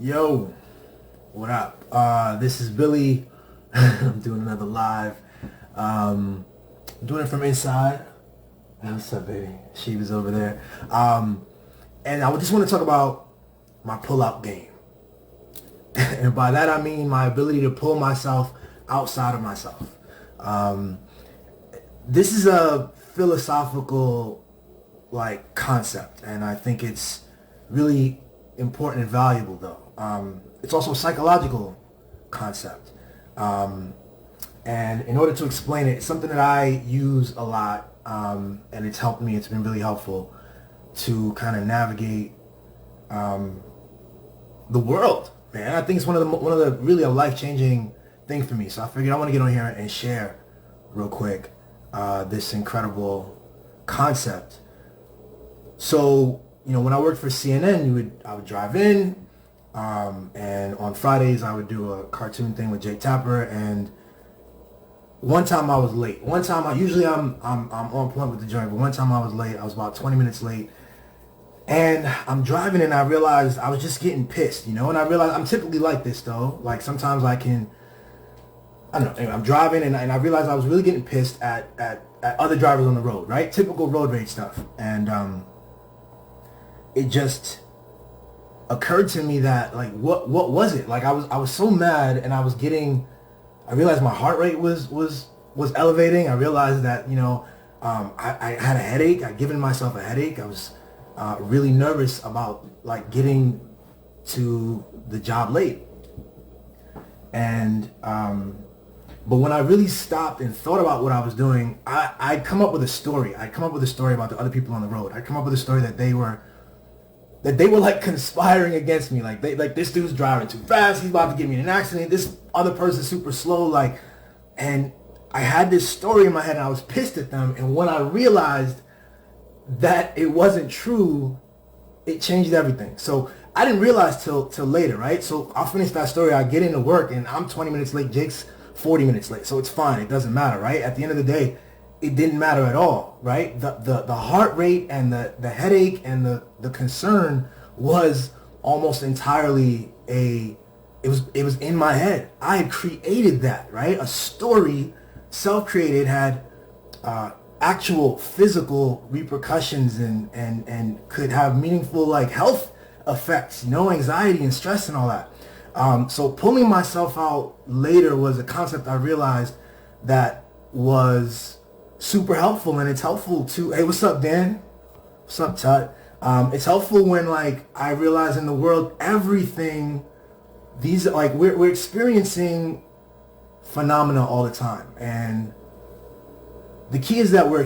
Yo, what up? This is Billy. I'm doing another live. Doing it from inside. Hey, what's up, baby? She was over there. And I just want to talk about my pull-out game. And by that I mean my ability to pull myself outside of myself. This is a philosophical concept, and I think it's really important and valuable though. It's also a psychological concept. And in order to explain it, it's something that I use a lot, and it's helped me. It's been really helpful to kind of navigate the world, man. I think it's one of the really a life-changing thing for me. So I figured I want to get on here and share real quick this incredible concept. So, when I worked for CNN, I would drive in, and on Fridays I would do a cartoon thing with Jake Tapper. And one time I was late. Usually I'm on point with the joint, but one time I was late. I was about 20 minutes late, and I'm driving and I realized I was just getting pissed, and I realized I'm typically like this though. Like sometimes I don't know. Anyway, I'm driving and I realized I was really getting pissed at other drivers on the road, right? Typical road rage stuff. And it just occurred to me that what was it? I was so mad, and I realized my heart rate was elevating. I realized that I had a headache. I'd given myself a headache. I was really nervous about getting to the job late. And but when I really stopped and thought about what I was doing, I'd come up with a story. I'd come up with a story about the other people on the road. I'd come up with a story that they were conspiring against me. This dude's driving too fast. He's about to get me in an accident. This other person's super slow. And I had this story in my head, and I was pissed at them. And when I realized that it wasn't true, it changed everything. So I didn't realize till later, right? So I'll finish that story. I get into work, and I'm 20 minutes late. Jake's 40 minutes late. So it's fine. It doesn't matter, right? At the end of the day, it didn't matter at all, right? The heart rate and the headache and the concern was almost entirely it was in my head. I had created that, right? A story, self-created, had actual physical repercussions and could have meaningful health effects, anxiety and stress and all that. So pulling myself out later was a concept I realized that was super helpful. And it's helpful to, hey, what's up, Dan? What's up, Tut? It's helpful when I realize in the world everything, these we're experiencing phenomena all the time, and the key is that we're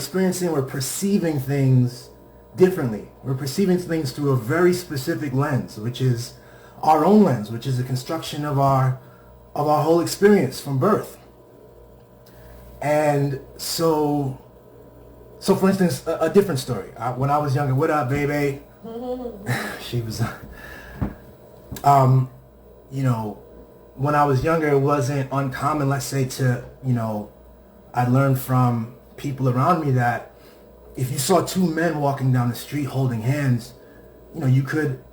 perceiving things differently. We're perceiving things through a very specific lens, which is our own lens, which is the construction of our whole experience from birth. And so for instance, a different story. When I was younger, what up, baby? She was, when I was younger, it wasn't uncommon, let's say, I learned from people around me that if you saw two men walking down the street holding hands, you could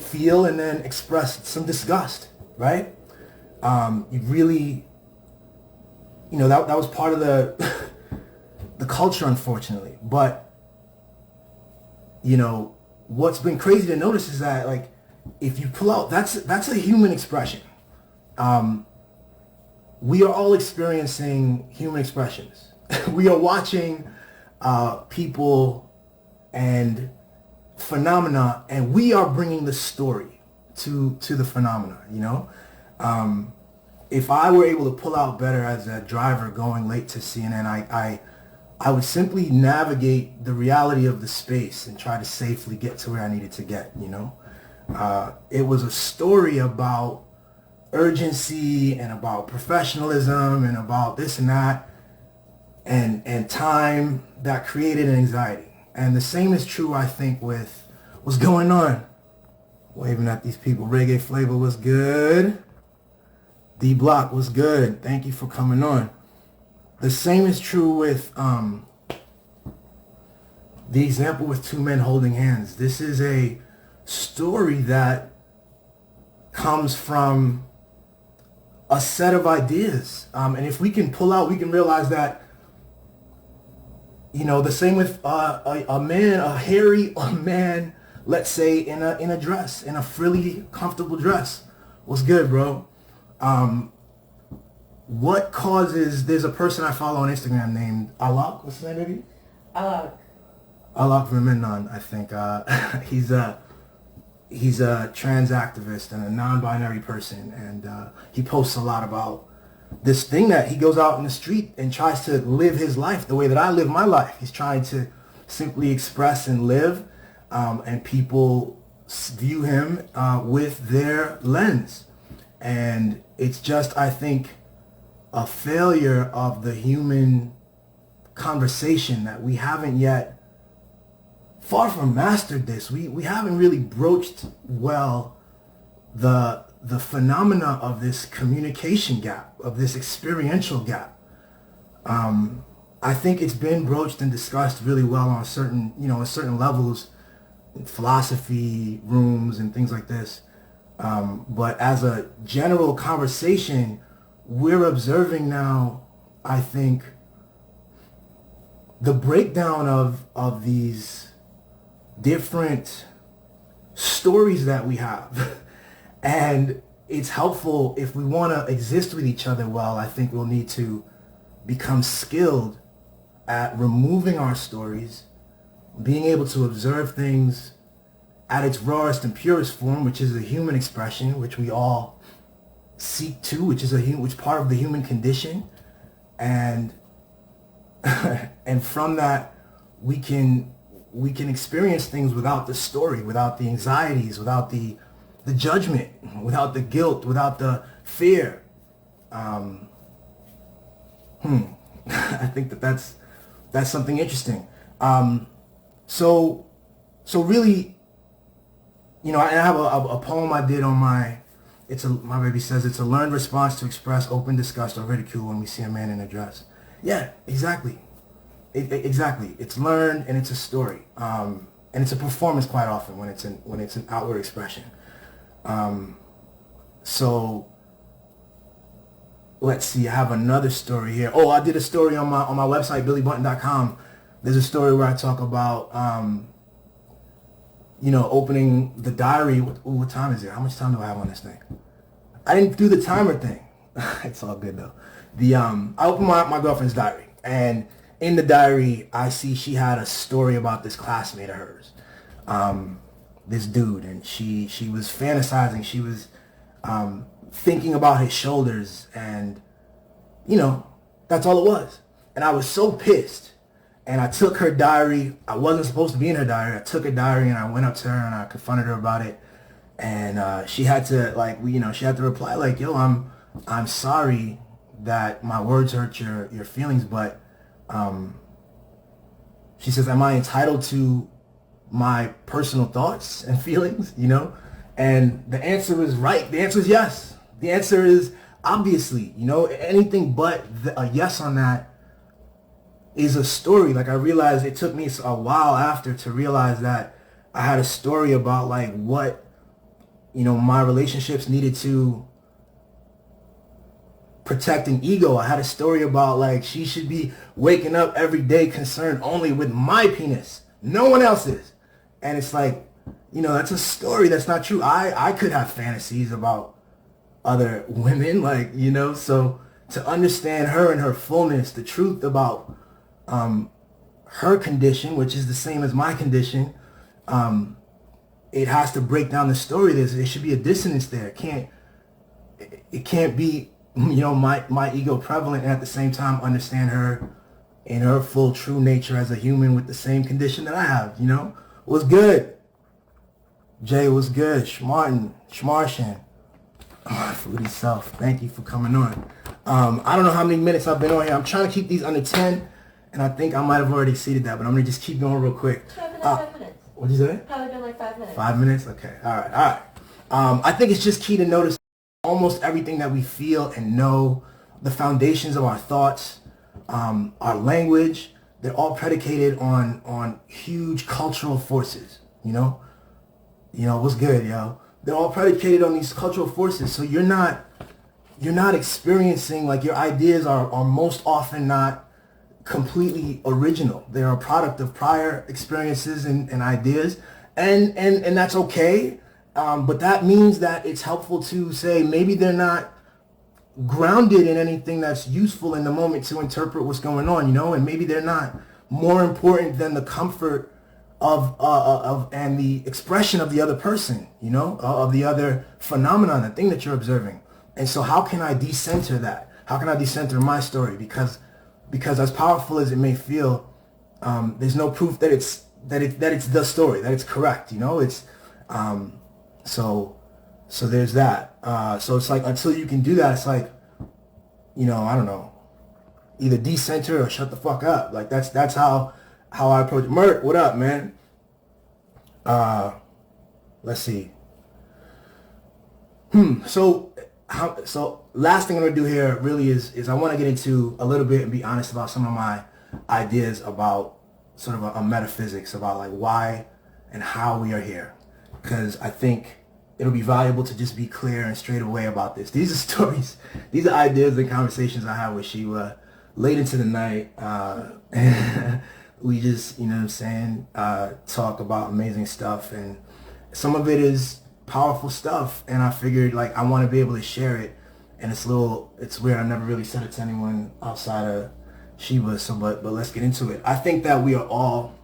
feel and then express some disgust, right? You really, that was part of the the culture, unfortunately. But what's been crazy to notice is that if you pull out, that's a human expression. We are all experiencing human expressions. We are watching people and phenomena, and we are bringing the story to the phenomena. If I were able to pull out better as a driver going late to CNN, I would simply navigate the reality of the space and try to safely get to where I needed to get. It was a story about urgency and about professionalism and about this and that and time that created an anxiety. And the same is true, I think, with what's going on. Waving at these people. Reggae Flavor was good. D Block was good. Thank you for coming on. The same is true with the example with two men holding hands. This is a story that comes from a set of ideas. And if we can pull out, we can realize that, the same with a hairy man, let's say in a dress, in a frilly, comfortable dress. What's good, bro? What causes, there's a person I follow on Instagram named Alok, what's his name, baby? Alok V Menon, I think. He's a trans activist and a non-binary person, and he posts a lot about this thing that he goes out in the street and tries to live his life the way that I live my life. He's trying to simply express and live, and people view him with their lens. And it's just, I think, a failure of the human conversation that we haven't yet, far from mastered this. We haven't really broached well the phenomena of this communication gap, of this experiential gap. I think it's been broached and discussed really well on certain levels, in philosophy rooms and things like this. But as a general conversation, we're observing now, I think, the breakdown of these different stories that we have. And it's helpful if we want to exist with each other well. I think we'll need to become skilled at removing our stories, being able to observe things at its rawest and purest form, which is a human expression, which we all seek to, which is part of the human condition. And and from that, we can experience things without the story, without the anxieties, without the judgment, without the guilt, without the fear. I think that's something interesting. So really, I have a poem I did on my baby says it's a learned response to express open disgust or ridicule when we see a man in a dress. Yeah, exactly. Exactly. It's learned and it's a story. And it's a performance quite often when it's an outward expression. So let's see, I have another story here. Oh, I did a story on my website, billybutton.com. There's a story where I talk about, opening the diary. What time is it? How much time do I have on this thing? I didn't do the timer thing. It's all good though. I opened my girlfriend's diary, and in the diary, I see she had a story about this classmate of hers, this dude, and she was fantasizing. She was thinking about his shoulders, and that's all it was. And I was so pissed, and I took her diary. I wasn't supposed to be in her diary. I took her diary, and I went up to her and I confronted her about it, and she had to she had to reply like, "Yo, I'm sorry that my words hurt your feelings, but." She says, am I entitled to my personal thoughts and feelings, And the answer is right. The answer is yes. The answer is obviously, anything but a yes on that is a story. Like, I realized it took me a while after to realize that I had a story about like what, my relationships needed to protecting ego. I had a story about like she should be waking up every day concerned only with my penis, no one else's. And it's like, that's a story that's not true. I could have fantasies about other women, like, so to understand her in her fullness, the truth about her condition, which is the same as my condition, it has to break down the story. There should be a dissonance there. It can't be my ego prevalent, and at the same time understand her in her full true nature as a human with the same condition that I have. What's good? Jay, what's good? Schmarshin. My foodie self. Thank you for coming on. I don't know how many minutes I've been on here. I'm trying to keep these under 10, and I think I might have already exceeded that, but I'm going to just keep going real quick. It's probably been like 5 minutes. What'd you say? Probably been like 5 minutes. 5 minutes? Okay. All right. I think it's just key to notice almost everything that we feel and know, the foundations of our thoughts, our language, they're all predicated on huge cultural forces, What's good, yo? they're all predicated on these cultural forces. So you're not experiencing, like, your ideas are most often not completely original. They're a product of prior experiences and ideas, and that's okay. But that means that it's helpful to say maybe they're not grounded in anything that's useful in the moment to interpret what's going on, and maybe they're not more important than the comfort of and the expression of the other person, of the other phenomenon, the thing that you're observing. And so how can I decenter that? How can I decenter my story? Because as powerful as it may feel, there's no proof that it's the story, that it's correct. It's so there's that. So it's like, until you can do that, it's like, I don't know, either decenter or shut the fuck up. Like, that's how I approach it. Mert, what up, man? Let's see. So last thing I'm gonna do here really is I want to get into a little bit and be honest about some of my ideas about sort of a metaphysics about, like, why and how we are here, because I think it'll be valuable to just be clear and straight away about this. These are stories, these are ideas and conversations I had with Sheila late into the night. And we just, talk about amazing stuff, and some of it is powerful stuff, and I figured, like, I want to be able to share it. And it's weird, I never really said it to anyone outside of Sheba, but let's get into it. I think that we're all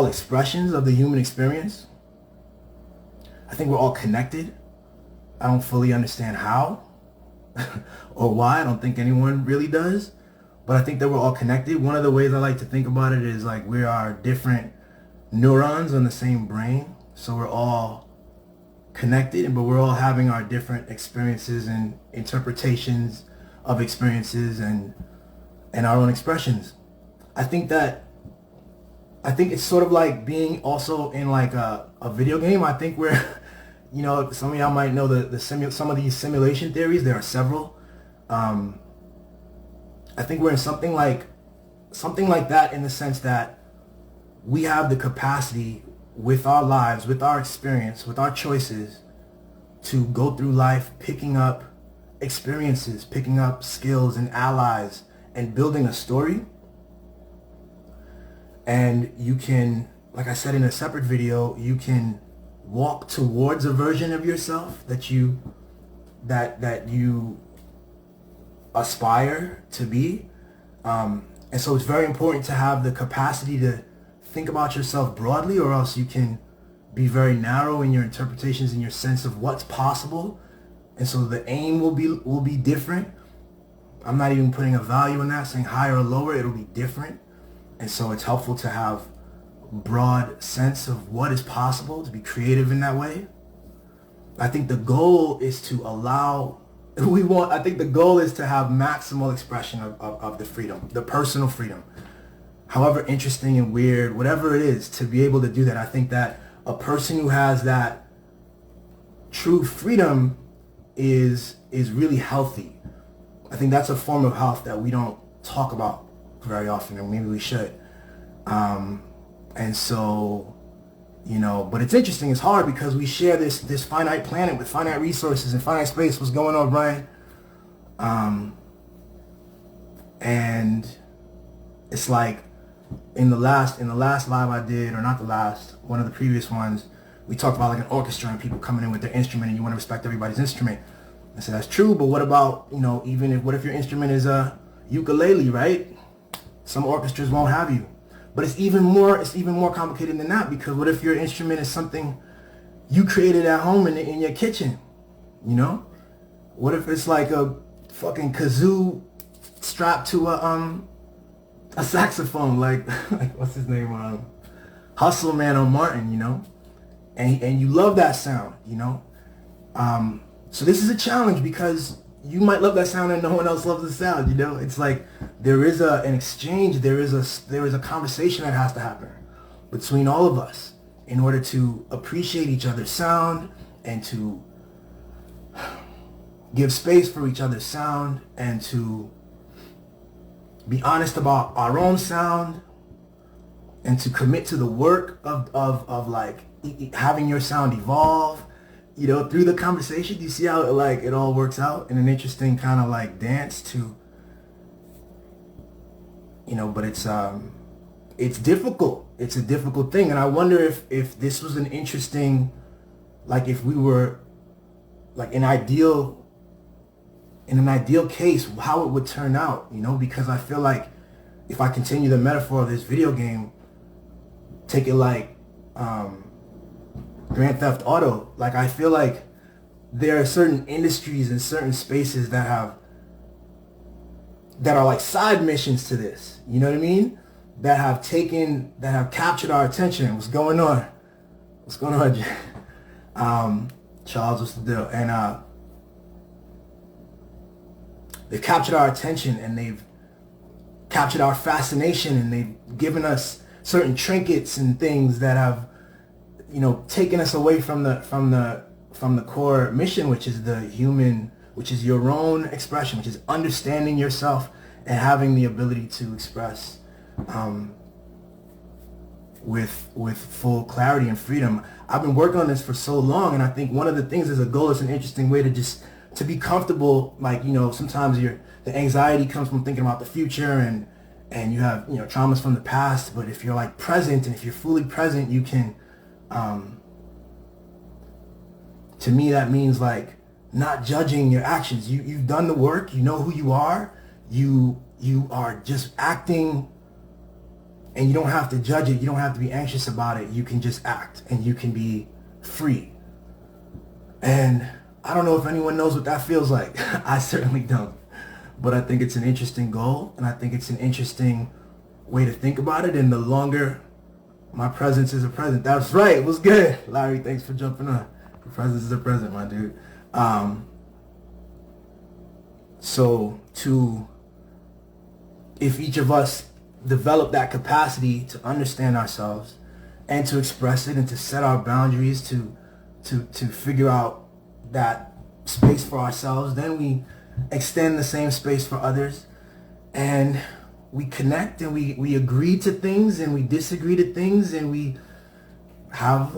expressions of the human experience. I think we're all connected. I don't fully understand how or why. I don't think anyone really does. But I think that we're all connected. One of the ways I like to think about it is, like, we are different neurons on the same brain. So we're all connected, but we're all having our different experiences and interpretations of experiences and our own expressions. I think it's sort of like being also in, like, a video game. I think we're, some of y'all might know some of these simulation theories. There are several. I think we're in something like that, in the sense that we have the capacity with our lives, with our experience, with our choices, to go through life picking up experiences, picking up skills and allies, and building a story. And you can, like I said in a separate video, you can walk towards a version of yourself that you aspire to be. And so it's very important to have the capacity to think about yourself broadly, or else you can be very narrow in your interpretations and your sense of what's possible. And so the aim will be different. I'm not even putting a value in that, saying higher or lower. It'll be different. And so it's helpful to have broad sense of what is possible, to be creative in that way. I think the goal is to the goal is to have maximal expression of the freedom, the personal freedom. However interesting and weird, whatever it is, to be able to do that. I think that a person who has that true freedom is really healthy. I think that's a form of health that we don't talk about very often, and maybe we should. And so, but it's interesting, it's hard, because we share this finite planet with finite resources and finite space. What's going on, Brian? And it's like, in the last live I did, or not the last, one of the previous ones, we talked about, like, an orchestra and people coming in with their instrument, and you want to respect everybody's instrument. I said, that's true, but what about, what if your instrument is a ukulele, right? Some orchestras won't have you. But it's even more complicated than that, because what if your instrument is something you created at home in your kitchen? What if it's like a fucking kazoo strapped to a saxophone, like what's his name, Hustle Man on Martin, and you love that sound, so this is a challenge, because you might love that sound and no one else loves the sound, It's like there is an exchange, there is a conversation that has to happen between all of us in order to appreciate each other's sound, and to give space for each other's sound, and to be honest about our own sound, and to commit to the work of like having your sound evolve, you know, through the conversation. You see how it all works out in an interesting kind of like dance to, you know, but it's difficult. It's a difficult thing. And I wonder if this was an interesting, like if we were like in an ideal case, how it would turn out, you know, because I feel like if I continue the metaphor of this video game, take it like Grand Theft Auto, like I feel like there are certain industries and certain spaces that are like side missions to this, you know what I mean? That have captured our attention. What's going on? What's going on, Jay? Charles, what's the deal? And they've captured our attention, and they've captured our fascination, and they've given us certain trinkets and things that have, you know, taken us away from the core mission, which is the human, which is your own expression, which is understanding yourself and having the ability to express with full clarity and freedom. I've been working on this for so long, and I think one of the things as a goal is an interesting way to be comfortable. Like, you know, sometimes the anxiety comes from thinking about the future, and you have, you know, traumas from the past. But if you're like present, and if you're fully present, you can, to me, that means like not judging your actions. You've done the work. You know who you are. You are just acting, and you don't have to judge it. You don't have to be anxious about it. You can just act, and you can be free. And I don't know if anyone knows what that feels like. I certainly don't. But I think it's an interesting goal, and I think it's an interesting way to think about it. And the longer my presence is a present. That's right. What's good? Larry, thanks for jumping on. Your presence is a present, my dude. So if each of us develop that capacity to understand ourselves and to express it and to set our boundaries, to figure out that space for ourselves, then we extend the same space for others, and we connect, and we agree to things, and we disagree to things, and we have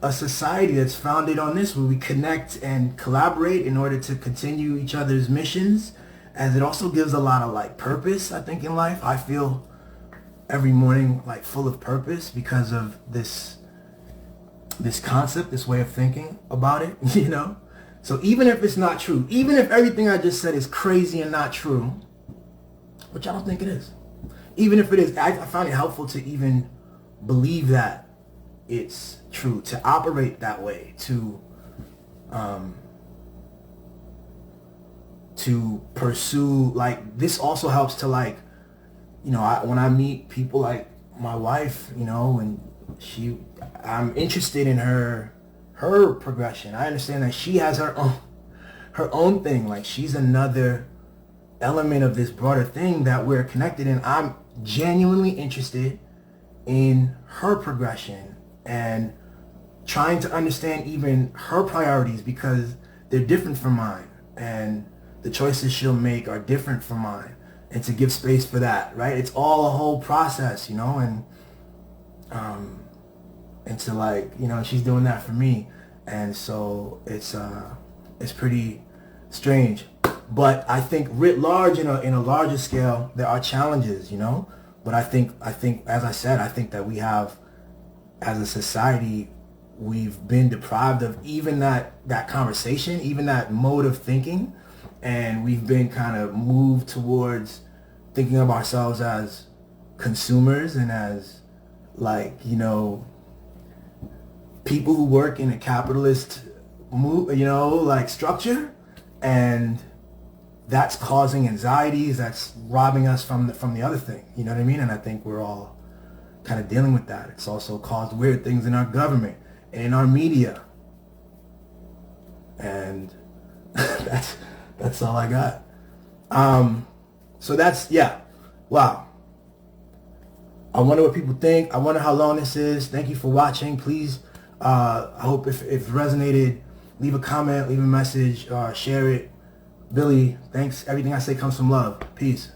a society that's founded on this, where we connect and collaborate in order to continue each other's missions. As it also gives a lot of like purpose, I think, in life. I feel every morning like full of purpose because of this concept, this way of thinking about it, you know? So even if it's not true, even if everything I just said is crazy and not true, which I don't think it is, even if it is, I find it helpful to even believe that it's true, to operate that way, to pursue, like, this also helps to, like, you know, when I meet people like my wife, you know, and I'm interested in her progression. I understand that she has her own thing. Like, she's another element of this broader thing that we're connected in. I'm genuinely interested in her progression and trying to understand even her priorities, because they're different from mine, and the choices she'll make are different from mine, and to give space for that, right? It's all a whole process, you know, and to, like, you know, she's doing that for me, and so it's pretty strange. But I think writ large, in a larger scale, there are challenges, you know. But I think as I said, I think that we have, as a society, we've been deprived of even that conversation, even that mode of thinking, and we've been kind of moved towards thinking of ourselves as consumers and as, like, you know, people who work in a capitalist structure, and that's causing anxieties, that's robbing us from the other thing, you know what I mean? And I think we're all kind of dealing with that. It's also caused weird things in our government and in our media, and that's all I got. So that's, yeah, wow. I wonder what people think. I wonder how long this is. Thank you for watching. Please, I hope if it resonated, leave a comment, leave a message, share it. Billy, thanks. Everything I say comes from love. Peace.